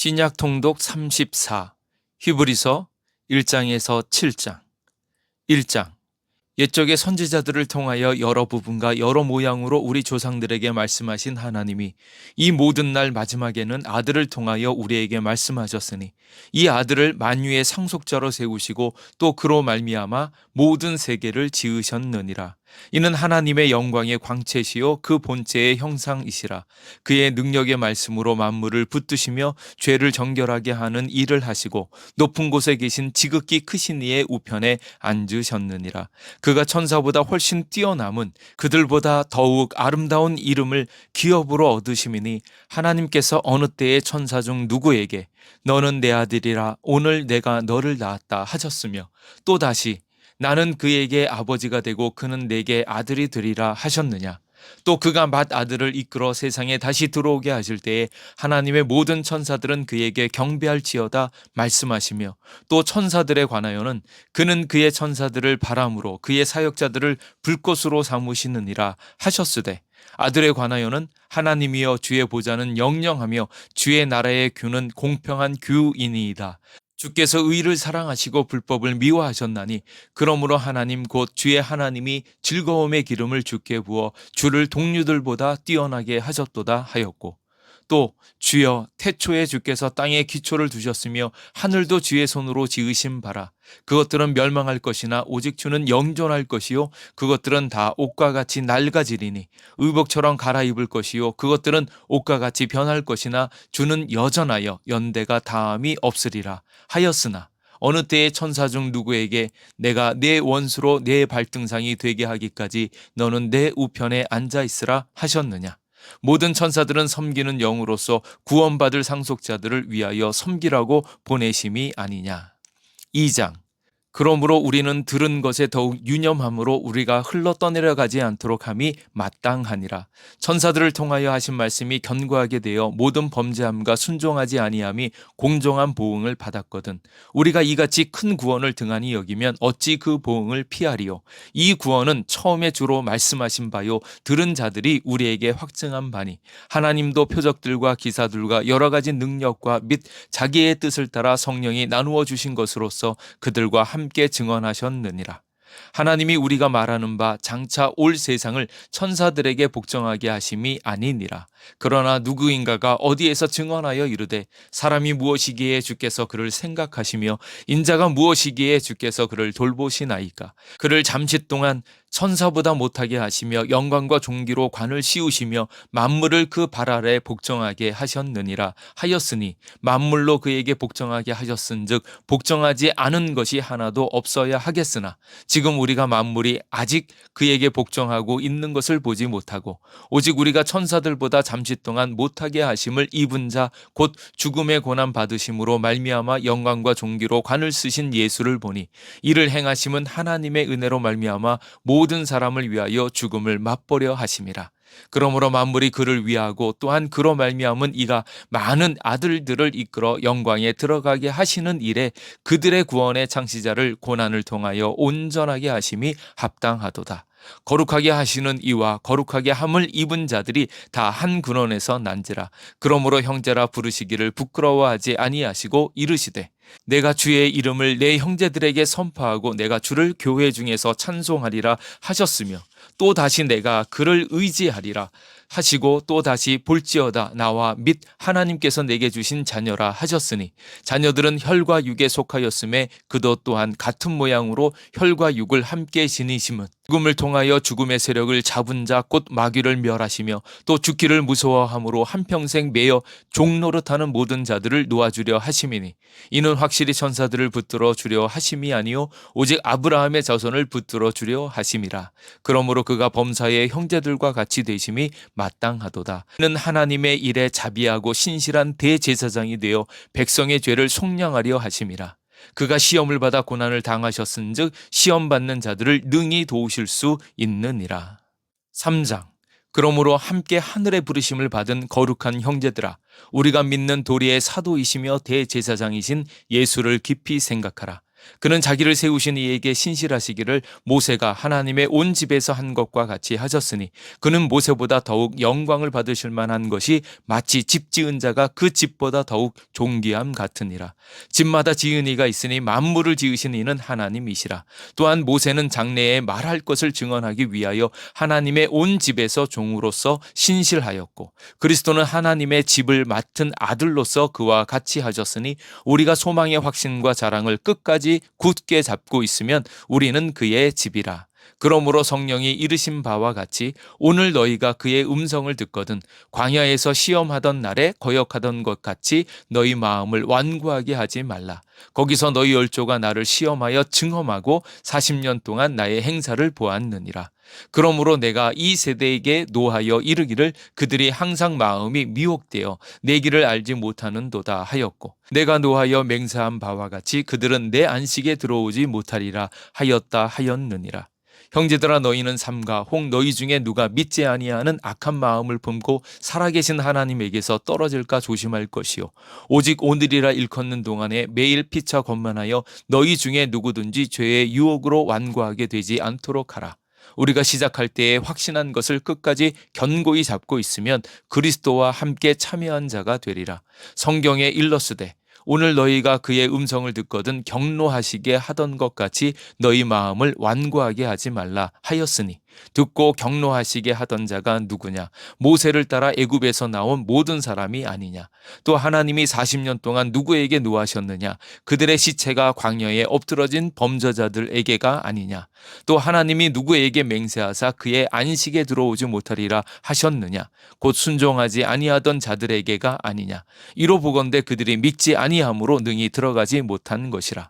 신약 통독 34 히브리서 1장에서 7장 1장 옛적의 선지자들을 통하여 여러 부분과 여러 모양으로 우리 조상들에게 말씀하신 하나님이 이 모든 날 마지막에는 아들을 통하여 우리에게 말씀하셨으니 이 아들을 만유의 상속자로 세우시고 또 그로 말미암아 모든 세계를 지으셨느니라. 이는 하나님의 영광의 광채시요 그 본체의 형상이시라. 그의 능력의 말씀으로 만물을 붙드시며 죄를 정결하게 하는 일을 하시고 높은 곳에 계신 지극히 크신 이의 우편에 앉으셨느니라. 그가 천사보다 훨씬 뛰어남은 그들보다 더욱 아름다운 이름을 기업으로 얻으심이니 하나님께서 어느 때에 천사 중 누구에게 너는 내 아들이라 오늘 내가 너를 낳았다 하셨으며 또다시 나는 그에게 아버지가 되고 그는 내게 아들이 되리라 하셨느냐. 또 그가 맏아들을 이끌어 세상에 다시 들어오게 하실 때에 하나님의 모든 천사들은 그에게 경배할지어다 말씀하시며 또 천사들에 관하여는 그는 그의 천사들을 바람으로 그의 사역자들을 불꽃으로 삼으시느니라 하셨으되 아들에 관하여는 하나님이여 주의 보좌는 영영하며 주의 나라의 규는 공평한 규이니이다. 주께서 의를 사랑하시고 불법을 미워하셨나니 그러므로 하나님 곧 주의 하나님이 즐거움의 기름을 주께 부어 주를 동류들보다 뛰어나게 하셨도다 하였고 또 주여 태초에 주께서 땅에 기초를 두셨으며 하늘도 주의 손으로 지으신 바라. 그것들은 멸망할 것이나 오직 주는 영존할 것이요 그것들은 다 옷과 같이 낡아지리니 의복처럼 갈아입을 것이요 그것들은 옷과 같이 변할 것이나 주는 여전하여 연대가 다함이 없으리라 하였으나 어느 때에 천사 중 누구에게 내가 내 원수로 내 발등상이 되게 하기까지 너는 내 우편에 앉아 있으라 하셨느냐. 모든 천사들은 섬기는 영으로서 구원받을 상속자들을 위하여 섬기라고 보내심이 아니냐. 2장 그러므로 우리는 들은 것에 더욱 유념함으로 우리가 흘러 떠내려가지 않도록 함이 마땅하니라. 천사들을 통하여 하신 말씀이 견고하게 되어 모든 범죄함과 순종하지 아니함이 공정한 보응을 받았거든. 우리가 이같이 큰 구원을 등한히 여기면 어찌 그 보응을 피하리요. 이 구원은 처음에 주로 말씀하신 바요 들은 자들이 우리에게 확증한 바니 하나님도 표적들과 기사들과 여러 가지 능력과 및 자기의 뜻을 따라 성령이 나누어 주신 것으로서 그들과 함께 증언하셨느니라. 하나님이 우리가 말하는 바 장차 올 세상을 천사들에게 복종하게 하심이 아니니라. 그러나 누구인가가 어디에서 증언하여 이르되 사람이 무엇이기에 주께서 그를 생각하시며 인자가 무엇이기에 주께서 그를 돌보시나이까. 그를 잠시 동안 천사보다 못하게 하시며 영광과 존귀로 관을 씌우시며 만물을 그 발 아래 복종하게 하셨느니라 하였으니 만물로 그에게 복종하게 하셨은즉 복종하지 않은 것이 하나도 없어야 하겠으나 지금 우리가 만물이 아직 그에게 복종하고 있는 것을 보지 못하고 오직 우리가 천사들보다 잠시 동안 못하게 하심을 입은 자 곧 죽음의 고난 받으심으로 말미암아 영광과 존귀로 관을 쓰신 예수를 보니 이를 행하심은 하나님의 은혜로 말미암아 모든 사람을 위하여 죽음을 맛보려 하심이라. 그러므로 만물이 그를 위하고 또한 그로 말미암은 이가 많은 아들들을 이끌어 영광에 들어가게 하시는 일에 그들의 구원의 창시자를 고난을 통하여 온전하게 하심이 합당하도다. 거룩하게 하시는 이와 거룩하게 함을 입은 자들이 다 한 근원에서 난지라. 그러므로 형제라 부르시기를 부끄러워하지 아니하시고 이르시되 내가 주의 이름을 내 형제들에게 선포하고 내가 주를 교회 중에서 찬송하리라 하셨으며 또 다시 내가 그를 의지하리라 하시고 또 다시 볼지어다 나와 및 하나님께서 내게 주신 자녀라 하셨으니 자녀들은 혈과 육에 속하였음에 그도 또한 같은 모양으로 혈과 육을 함께 지니심은 죽음을 통하여 죽음의 세력을 잡은 자 곧 마귀를 멸하시며 또 죽기를 무서워함으로 한평생 매여 종노릇하는 모든 자들을 놓아주려 하심이니 이는 확실히 천사들을 붙들어 주려 하심이 아니요 오직 아브라함의 자손을 붙들어 주려 하심이라. 그러므로 그가 범사의 형제들과 같이 되심이 마땅하도다. 이는 하나님의 일에 자비하고 신실한 대제사장이 되어 백성의 죄를 속량하려 하심이라. 그가 시험을 받아 고난을 당하셨은즉 시험받는 자들을 능히 도우실 수 있느니라. 3장 그러므로 함께 하늘의 부르심을 받은 거룩한 형제들아 우리가 믿는 도리의 사도이시며 대제사장이신 예수를 깊이 생각하라. 그는 자기를 세우신 이에게 신실하시기를 모세가 하나님의 온 집에서 한 것과 같이 하셨으니 그는 모세보다 더욱 영광을 받으실 만한 것이 마치 집 지은 자가 그 집보다 더욱 존귀함 같으니라. 집마다 지은 이가 있으니 만물을 지으신 이는 하나님이시라. 또한 모세는 장래에 말할 것을 증언하기 위하여 하나님의 온 집에서 종으로서 신실하였고 그리스도는 하나님의 집을 맡은 아들로서 그와 같이 하셨으니 우리가 소망의 확신과 자랑을 끝까지 굳게 잡고 있으면 우리는 그의 집이라. 그러므로 성령이 이르신 바와 같이 오늘 너희가 그의 음성을 듣거든 광야에서 시험하던 날에 거역하던 것 같이 너희 마음을 완고하게 하지 말라. 거기서 너희 열조가 나를 시험하여 증험하고 40년 동안 나의 행사를 보았느니라. 그러므로 내가 이 세대에게 노하여 이르기를 그들이 항상 마음이 미혹되어 내 길을 알지 못하는도다 하였고 내가 노하여 맹세한 바와 같이 그들은 내 안식에 들어오지 못하리라 하였다 하였느니라. 형제들아 너희는 삼가 혹 너희 중에 누가 믿지 아니하는 악한 마음을 품고 살아계신 하나님에게서 떨어질까 조심할 것이요 오직 오늘이라 일컫는 동안에 매일 피차 권만하여 너희 중에 누구든지 죄의 유혹으로 완고하게 되지 않도록 하라. 우리가 시작할 때에 확신한 것을 끝까지 견고히 잡고 있으면 그리스도와 함께 참여한 자가 되리라. 성경에 일렀으되 오늘 너희가 그의 음성을 듣거든 경노하시게 하던 것 같이 너희 마음을 완고하게 하지 말라 하였으니 듣고 경노하시게 하던 자가 누구냐? 모세를 따라 애굽에서 나온 모든 사람이 아니냐? 또 하나님이 40년 동안 누구에게 노하셨느냐? 그들의 시체가 광야에 엎드러진 범죄자들에게가 아니냐? 또 하나님이 누구에게 맹세하사 그의 안식에 들어오지 못하리라 하셨느냐? 곧 순종하지 아니하던 자들에게가 아니냐? 이로 보건대 그들이 믿지 아니함으로 능히 들어가지 못한 것이라.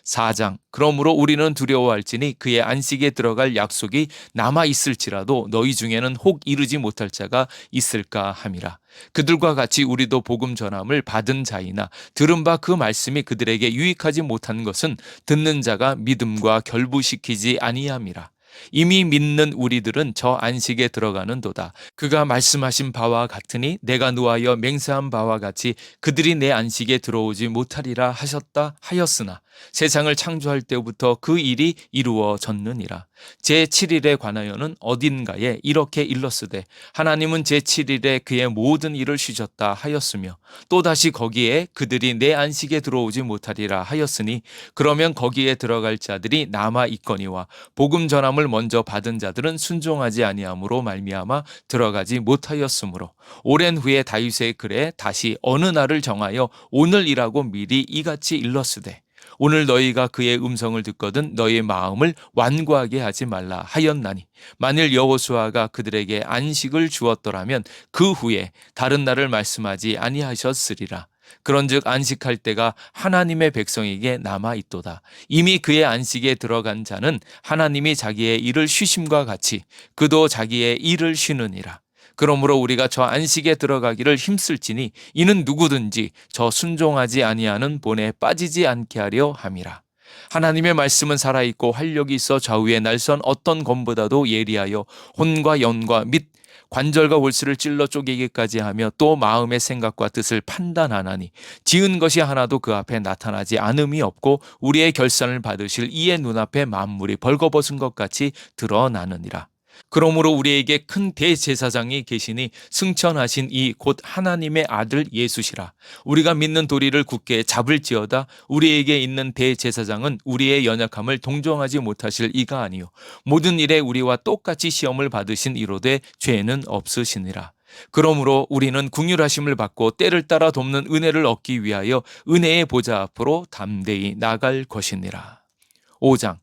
4장 그러므로 우리는 두려워할지니 그의 안식에 들어갈 약속이 남아 있을지라도 너희 중에는 혹 이르지 못할 자가 있을까 함이라. 그들과 같이 우리도 복음 전함을 받은 자이나 들은 바 그 말씀이 그들에게 유익하지 못한 것은 듣는 자가 믿음과 결부시키지 아니함이라. 이미 믿는 우리들은 저 안식에 들어가는도다. 그가 말씀하신 바와 같으니 내가 노하여 맹세한 바와 같이 그들이 내 안식에 들어오지 못하리라 하셨다 하였으나 세상을 창조할 때부터 그 일이 이루어졌느니라. 제7일에 관하여는 어딘가에 이렇게 일렀으되 하나님은 제7일에 그의 모든 일을 쉬셨다 하였으며 또다시 거기에 그들이 내 안식에 들어오지 못하리라 하였으니 그러면 거기에 들어갈 자들이 남아 있거니와 복음 전함을 먼저 받은 자들은 순종하지 아니함으로 말미암아 들어가지 못하였으므로 오랜 후에 다윗의 글에 다시 어느 날을 정하여 오늘이라고 미리 이같이 일렀으되 오늘 너희가 그의 음성을 듣거든 너희의 마음을 완고하게 하지 말라 하였나니 만일 여호수아가 그들에게 안식을 주었더라면 그 후에 다른 날을 말씀하지 아니하셨으리라. 그런즉 안식할 때가 하나님의 백성에게 남아 있도다. 이미 그의 안식에 들어간 자는 하나님이 자기의 일을 쉬심과 같이 그도 자기의 일을 쉬느니라. 그러므로 우리가 저 안식에 들어가기를 힘쓸지니 이는 누구든지 저 순종하지 아니하는 본에 빠지지 않게 하려 함이라. 하나님의 말씀은 살아있고 활력이 있어 좌우의 날선 어떤 검보다도 예리하여 혼과 연과 및 관절과 골수를 찔러 쪼개기까지 하며 또 마음의 생각과 뜻을 판단하나니 지은 것이 하나도 그 앞에 나타나지 않음이 없고 우리의 결산을 받으실 이의 눈앞에 만물이 벌거벗은 것 같이 드러나느니라. 그러므로 우리에게 큰 대제사장이 계시니 승천하신 이 곧 하나님의 아들 예수시라. 우리가 믿는 도리를 굳게 잡을지어다. 우리에게 있는 대제사장은 우리의 연약함을 동정하지 못하실 이가 아니요 모든 일에 우리와 똑같이 시험을 받으신 이로되 죄는 없으시니라. 그러므로 우리는 긍휼하심을 받고 때를 따라 돕는 은혜를 얻기 위하여 은혜의 보좌 앞으로 담대히 나갈 것이니라. 5장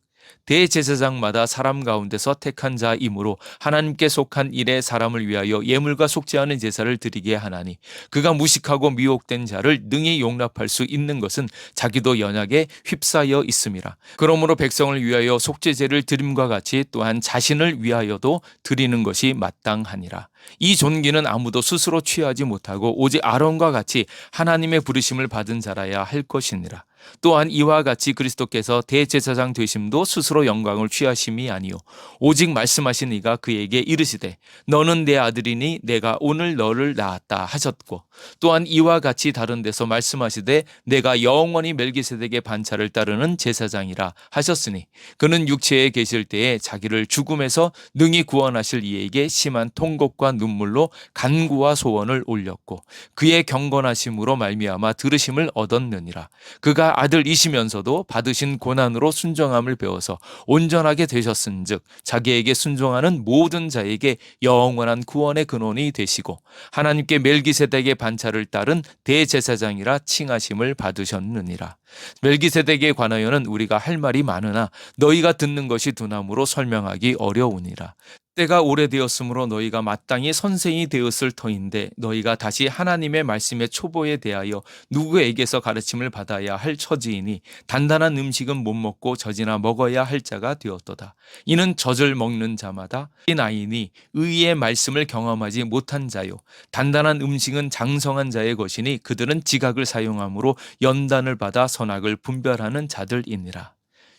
대제사장마다 사람 가운데서 택한 자이므로 하나님께 속한 일에 사람을 위하여 예물과 속지 않은 제사를 드리게 하나니 그가 무식하고 미혹된 자를 능히 용납할 수 있는 것은 자기도 연약에 휩싸여 있음이라. 그러므로 백성을 위하여 속죄제를 드림과 같이 또한 자신을 위하여도 드리는 것이 마땅하니라. 이 존귀는 아무도 스스로 취하지 못하고 오직 아론과 같이 하나님의 부르심을 받은 자라야 할 것이니라. 또한 이와 같이 그리스도께서 대제사장 되심도 스스로 영광을 취하심이 아니요 오직 말씀하신 이가 그에게 이르시되 너는 내 아들이니 내가 오늘 너를 낳았다 하셨고, 또한 이와 같이 다른 데서 말씀하시되 내가 영원히 멜기세덱의 반차를 따르는 제사장이라 하셨으니 그는 육체에 계실 때에 자기를 죽음에서 능히 구원하실 이에게 심한 통곡과 눈물로 간구와 소원을 올렸고 그의 경건하심으로 말미암아 들으심을 얻었느니라. 그가 아들이시면서도 받으신 고난으로 순종함을 배워서 온전하게 되셨은즉 자기에게 순종하는 모든 자에게 영원한 구원의 근원이 되시고 하나님께 멜기세덱의 반차를 따른 대제사장이라 칭하심을 받으셨느니라. 멜기세덱에 관하여는 우리가 할 말이 많으나 너희가 듣는 것이 두나무로 설명하기 어려우니라. 때가 오래되었으므로 너희가 마땅히 선생이 되었을 터인데 너희가 다시 하나님의 말씀의 초보에 대하여 누구에게서 가르침을 받아야 할 처지이니 단단한 음식은 못 먹고 젖이나 먹어야 할 자가 되었도다. 이는 젖을 먹는 자마다 나이니 의의 말씀을 경험하지 못한 자요 단단한 음식은 장성한 자의 것이니 그들은 지각을 사용함으로 연단을 받아 선악을 분별하는 자들이니라.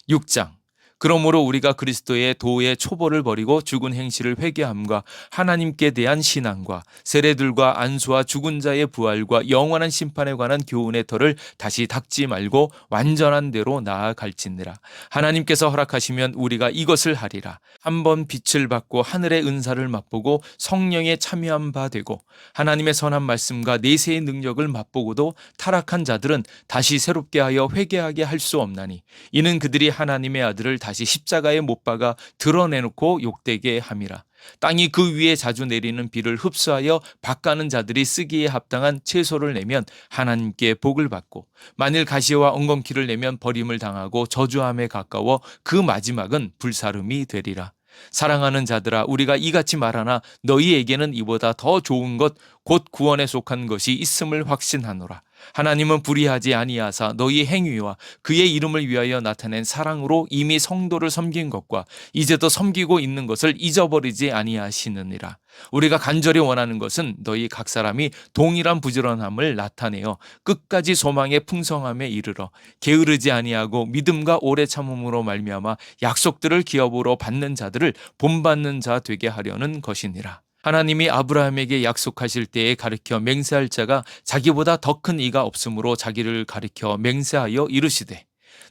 6장. 그러므로 우리가 그리스도의 도의 초보를 버리고 죽은 행실을 회개함과 하나님께 대한 신앙과 세례들과 안수와 죽은 자의 부활과 영원한 심판에 관한 교훈의 터를 다시 닦지 말고 완전한 대로 나아갈지니라. 하나님께서 허락하시면 우리가 이것을 하리라. 한번 빛을 받고 하늘의 은사를 맛보고 성령에 참여한 바 되고 하나님의 선한 말씀과 내세의 능력을 맛보고도 타락한 자들은 다시 새롭게 하여 회개하게 할 수 없나니 이는 그들이 하나님의 아들을 다시 십자가에 못 박아 드러내놓고 욕되게 함이라. 땅이 그 위에 자주 내리는 비를 흡수하여 밭가는 자들이 쓰기에 합당한 채소를 내면 하나님께 복을 받고 만일 가시와 엉겅퀴를 내면 버림을 당하고 저주함에 가까워 그 마지막은 불사름이 되리라. 사랑하는 자들아 우리가 이같이 말하나 너희에게는 이보다 더 좋은 것 곧 구원에 속한 것이 있음을 확신하노라. 하나님은 불의하지 아니하사 너희 행위와 그의 이름을 위하여 나타낸 사랑으로 이미 성도를 섬긴 것과 이제도 섬기고 있는 것을 잊어버리지 아니하시느니라. 우리가 간절히 원하는 것은 너희 각 사람이 동일한 부지런함을 나타내어 끝까지 소망의 풍성함에 이르러 게으르지 아니하고 믿음과 오래 참음으로 말미암아 약속들을 기업으로 받는 자들을 본받는 자 되게 하려는 것이니라. 하나님이 아브라함에게 약속하실 때에 가르쳐 맹세할 자가 자기보다 더 큰 이가 없으므로 자기를 가르쳐 맹세하여 이르시되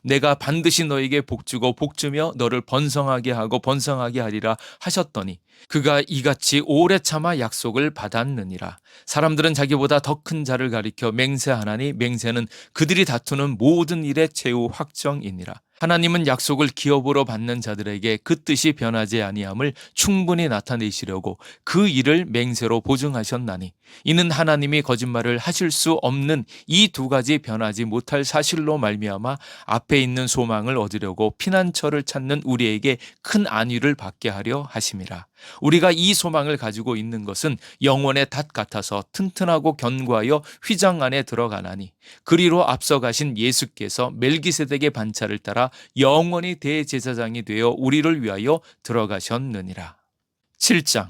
내가 반드시 너에게 복주고 복주며 너를 번성하게 하고 번성하게 하리라 하셨더니 그가 이같이 오래 참아 약속을 받았느니라. 사람들은 자기보다 더 큰 자를 가리켜 맹세하나니 맹세는 그들이 다투는 모든 일의 최후 확정이니라. 하나님은 약속을 기업으로 받는 자들에게 그 뜻이 변하지 아니함을 충분히 나타내시려고 그 일을 맹세로 보증하셨나니 이는 하나님이 거짓말을 하실 수 없는 이 두 가지 변하지 못할 사실로 말미암아 앞에 있는 소망을 얻으려고 피난처를 찾는 우리에게 큰 안위를 받게 하려 하심이라. 우리가 이 소망을 가지고 있는 것은 영원의 닷 같아서 튼튼하고 견고하여 휘장 안에 들어가나니 그리로 앞서가신 예수께서 멜기세덱의 반차를 따라 영원히 대제사장이 되어 우리를 위하여 들어가셨느니라. 7장.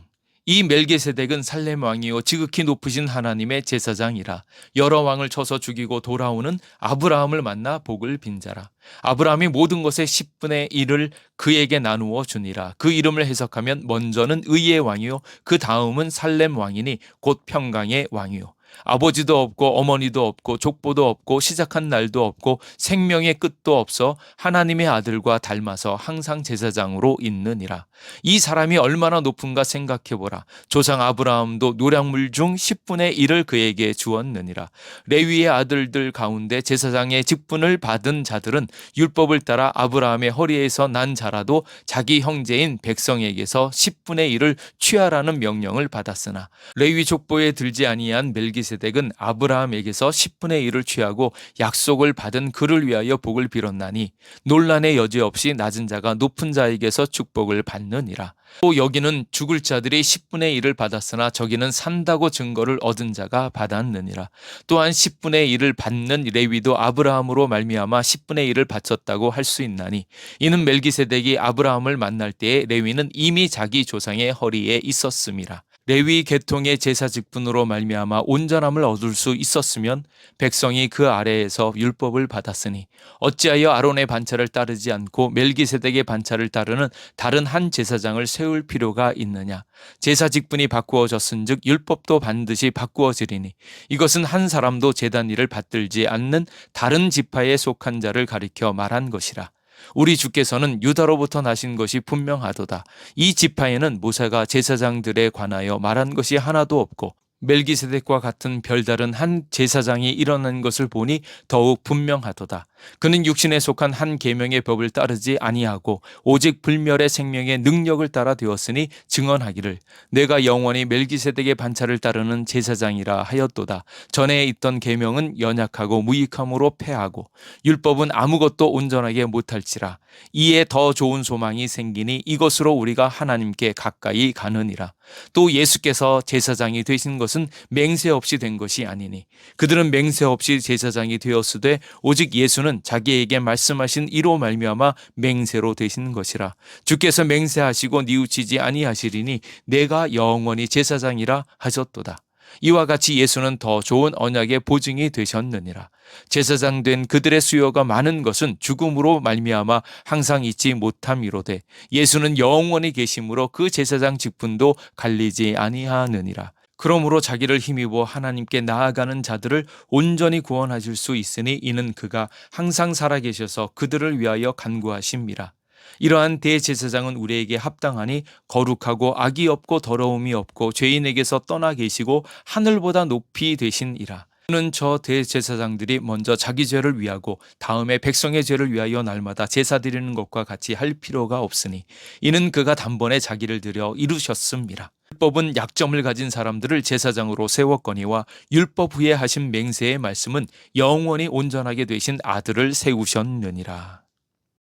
이 멜기세덱은 살렘 왕이요 지극히 높으신 하나님의 제사장이라. 여러 왕을 쳐서 죽이고 돌아오는 아브라함을 만나 복을 빈 자라. 아브라함이 모든 것의 10분의 1을 그에게 나누어 주니라. 그 이름을 해석하면 먼저는 의의 왕이요 그 다음은 살렘 왕이니 곧 평강의 왕이요 아버지도 없고 어머니도 없고 족보도 없고 시작한 날도 없고 생명의 끝도 없어 하나님의 아들과 닮아서 항상 제사장으로 있느니라. 이 사람이 얼마나 높은가 생각해보라. 조상 아브라함도 노량물 중 10분의 1을 그에게 주었느니라. 레위의 아들들 가운데 제사장의 직분을 받은 자들은 율법을 따라 아브라함의 허리에서 난 자라도 자기 형제인 백성에게서 10분의 1을 취하라는 명령을 받았으나 레위 족보에 들지 아니한 멜기세덱은 아브라함에게서 10분의 1을 취하고 약속을 받은 그를 위하여 복을 빌었나니 논란의 여지 없이 낮은 자가 높은 자에게서 축복을 받느니라. 또 여기는 죽을 자들이 10분의 1을 받았으나 저기는 산다고 증거를 얻은 자가 받았느니라. 또한 10분의 1을 받는 레위도 아브라함으로 말미암아 10분의 1을 바쳤다고 할 수 있나니 이는 멜기세덱이 아브라함을 만날 때에 레위는 이미 자기 조상의 허리에 있었음이라. 레위 계통의 제사 직분으로 말미암아 온전함을 얻을 수 있었으면 백성이 그 아래에서 율법을 받았으니 어찌하여 아론의 반차를 따르지 않고 멜기세덱의 반차를 따르는 다른 한 제사장을 세울 필요가 있느냐. 제사 직분이 바꾸어졌은즉 율법도 반드시 바꾸어지리니 이것은 한 사람도 제단 일을 받들지 않는 다른 지파에 속한 자를 가리켜 말한 것이라. 우리 주께서는 유다로부터 나신 것이 분명하도다. 이 지파에는 모세가 제사장들에 관하여 말한 것이 하나도 없고 멜기세덱과 같은 별다른 한 제사장이 일어난 것을 보니 더욱 분명하도다. 그는 육신에 속한 한 계명의 법을 따르지 아니하고 오직 불멸의 생명의 능력을 따라 되었으니 증언하기를 내가 영원히 멜기세덱의 반차를 따르는 제사장이라 하였도다. 전에 있던 계명은 연약하고 무익함으로 패하고 율법은 아무것도 온전하게 못할지라. 이에 더 좋은 소망이 생기니 이것으로 우리가 하나님께 가까이 가느니라. 또 예수께서 제사장이 되신 것은 맹세 없이 된 것이 아니니 그들은 맹세 없이 제사장이 되었으되 오직 예수는 자기에게 말씀하신 이로 말미암아 맹세로 되신 것이라. 주께서 맹세하시고 뉘우치지 아니하시리니 내가 영원히 제사장이라 하셨도다. 이와 같이 예수는 더 좋은 언약의 보증이 되셨느니라. 제사장 된 그들의 수요가 많은 것은 죽음으로 말미암아 항상 잊지 못함이로되 예수는 영원히 계심으로 그 제사장 직분도 갈리지 아니하느니라. 그러므로 자기를 힘입어 하나님께 나아가는 자들을 온전히 구원하실 수 있으니 이는 그가 항상 살아계셔서 그들을 위하여 간구하심이라. 이러한 대제사장은 우리에게 합당하니 거룩하고 악이 없고 더러움이 없고 죄인에게서 떠나 계시고 하늘보다 높이 되신이라. 그는 저 대제사장들이 먼저 자기 죄를 위하고 다음에 백성의 죄를 위하여 날마다 제사 드리는 것과 같이 할 필요가 없으니 이는 그가 단번에 자기를 드려 이루셨음이라. 율법은 약점을 가진 사람들을 제사장으로 세웠거니와 율법 후에 하신 맹세의 말씀은 영원히 온전하게 되신 아들을 세우셨느니라.